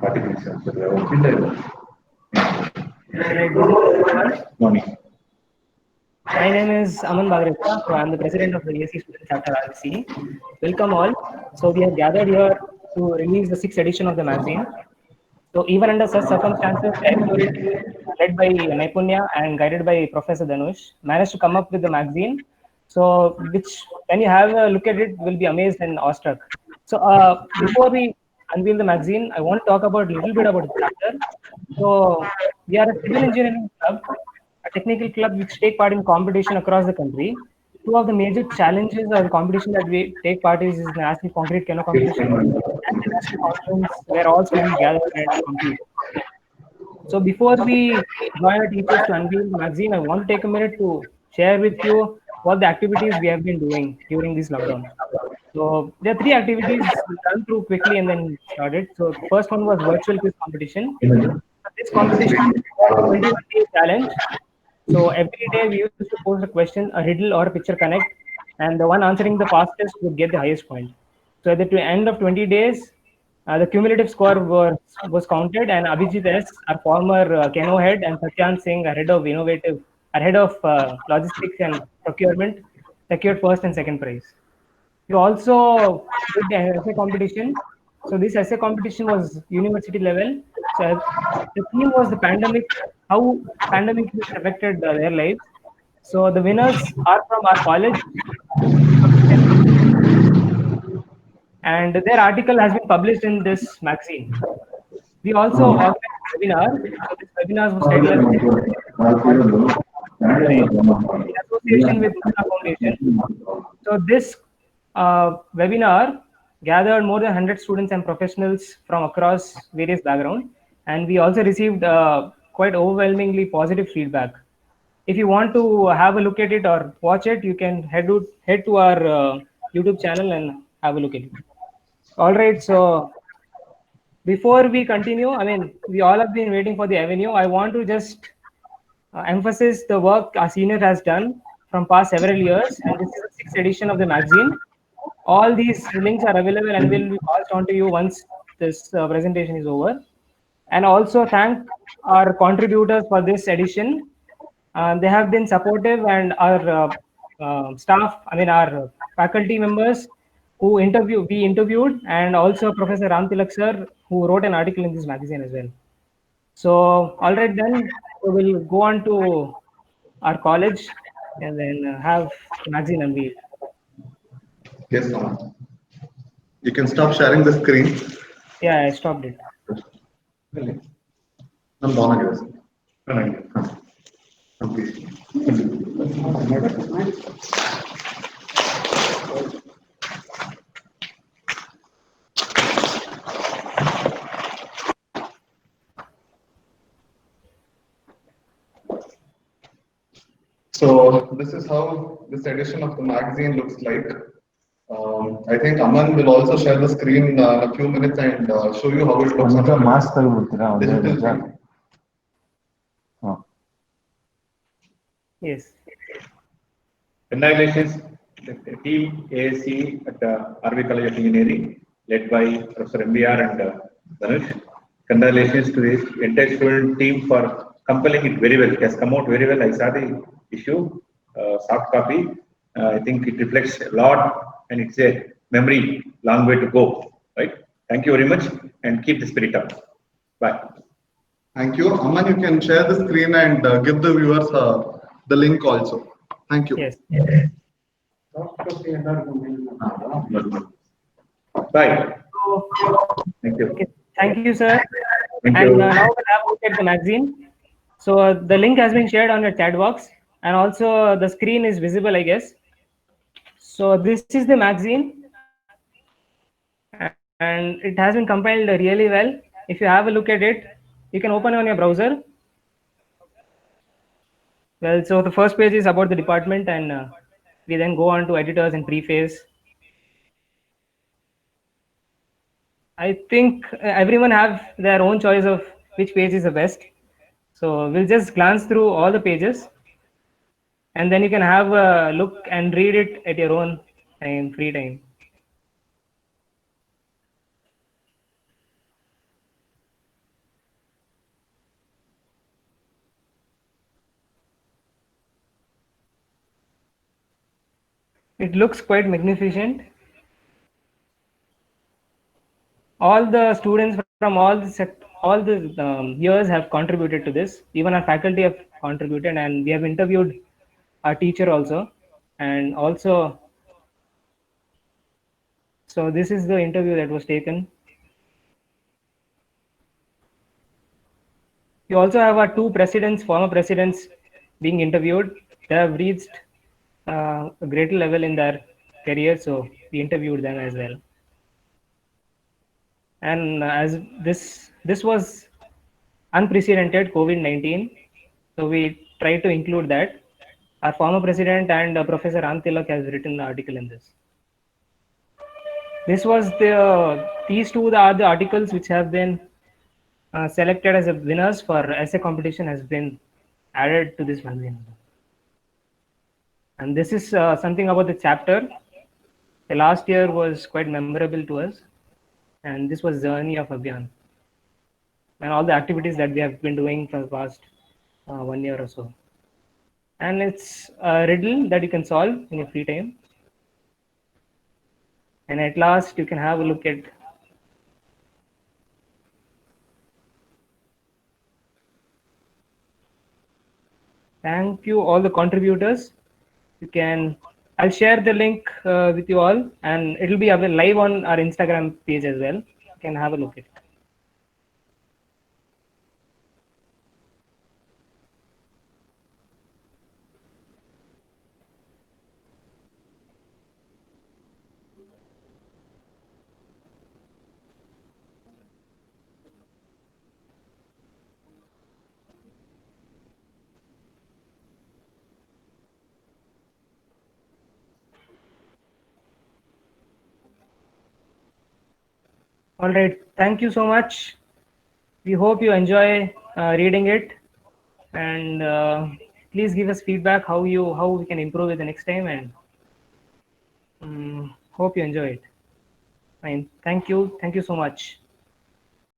Good morning, everyone. Morning. My name is Aman Bagreta, so I'm the president of the ESC Student Chapter RC. Welcome all. So we have gathered here to release the sixth edition of the magazine. So even under such circumstances, the editorial team, led by Naipunya and guided by Professor Dhanush, managed to come up with the magazine. So which, when you have a look at it, will be amazed and awestruck. So before we unveil the magazine, I want to talk about a little bit about the chapter. So we are a civil engineering club, a technical club which take part in competition across the country. Two of the major challenges or the competition that we take part is the National Concrete Canoe Competition and the National Conference where all students gather and compete. So before we join our teachers to unveil the magazine, I want to take a minute to share with you what the activities we have been doing during this lockdown. So there are three activities we'll run through quickly and then start it. So the first one was virtual quiz competition. This competition was a 21-day challenge. So every day we used to post a question, a riddle, or a picture connect, and the one answering the fastest would get the highest point. So at the end of 20 days, the cumulative score was counted, and Abhijit S, our former Keno head, and Satyan Singh, our head of logistics and procurement, secured first and second prize. We also did the essay competition. So this essay competition was university level. So the theme was the pandemic, how pandemic has affected their lives. So the winners are from our college, and their article has been published in this magazine. We also organized a webinar. So this webinar was titled as in association with Mona Foundation. So this webinar gathered more than 100 students and professionals from across various backgrounds, and we also received quite overwhelmingly positive feedback. If you want to have a look at it or watch it, you can head to our YouTube channel and have a look at it. All right, so before we continue, I mean, we all have been waiting for the avenue. I want to just emphasize the work our senior has done from past several years, and this is the sixth edition of the magazine. All these links are available and will be passed on to you once this presentation is over. And also thank our contributors for this edition. They have been supportive, and our staff, I mean our faculty members we interviewed, and also Professor Ram Tilak sir, who wrote an article in this magazine as well. So, all right, then we will go on to our college and then have the magazine unveiled. Yes, Aman. You can stop sharing the screen. Yeah, I stopped it. I'm gone. Please. So this is how this edition of the magazine looks like. I think Aman will also share the screen in a few minutes and show you how it looks. Yes. Congratulations, the team ASC at RV College of Engineering, led by Professor MBR and Dhanush. Congratulations to this entire student team for compiling it very well. It has come out very well. I saw the issue, soft copy. I think it reflects a lot, and it's a memory, long way to go. Right? Thank you very much, and keep the spirit up. Bye. Thank you. Aman, you can share the screen and give the viewers the link also. Thank you. Yes. Bye. So, Thank you. okay. Thank you, sir. Thank And you. now we'll have a look at the magazine. So the link has been shared on your chat box, and also the screen is visible, I guess. So this is the magazine, and it has been compiled really well. If you have a look at it, you can open it on your browser. Well, so the first page is about the department, and we then go on to editors and preface. I think everyone have their own choice of which page is the best. So we'll just glance through all the pages, and then you can have a look and read it at your own time, free time. It looks quite magnificent. All the students from all the years have contributed to this. Even our faculty have contributed, and we have interviewed our teacher also. And also, so this is the interview that was taken. We also have our two presidents, former presidents, being interviewed. They have reached a great level in their career, so we interviewed them as well. And as this was unprecedented COVID-19, so we try to include that. Our former president and Professor Antilak has written the article in this. This was these two are the articles which have been selected as a winners for essay competition has been added to this magazine. And this is something about the chapter. The last year was quite memorable to us, and this was Journey of Abhiyan, and all the activities that we have been doing for the past 1 year or so. And it's a riddle that you can solve in your free time. And at last, you can have a look at. Thank you, all the contributors. You can. I'll share the link with you all, and it'll be available live on our Instagram page as well. You can have a look at it. All right. Thank you so much. We hope you enjoy reading it, and please give us feedback how we can improve it the next time, and hope you enjoy it. Fine. Thank you so much.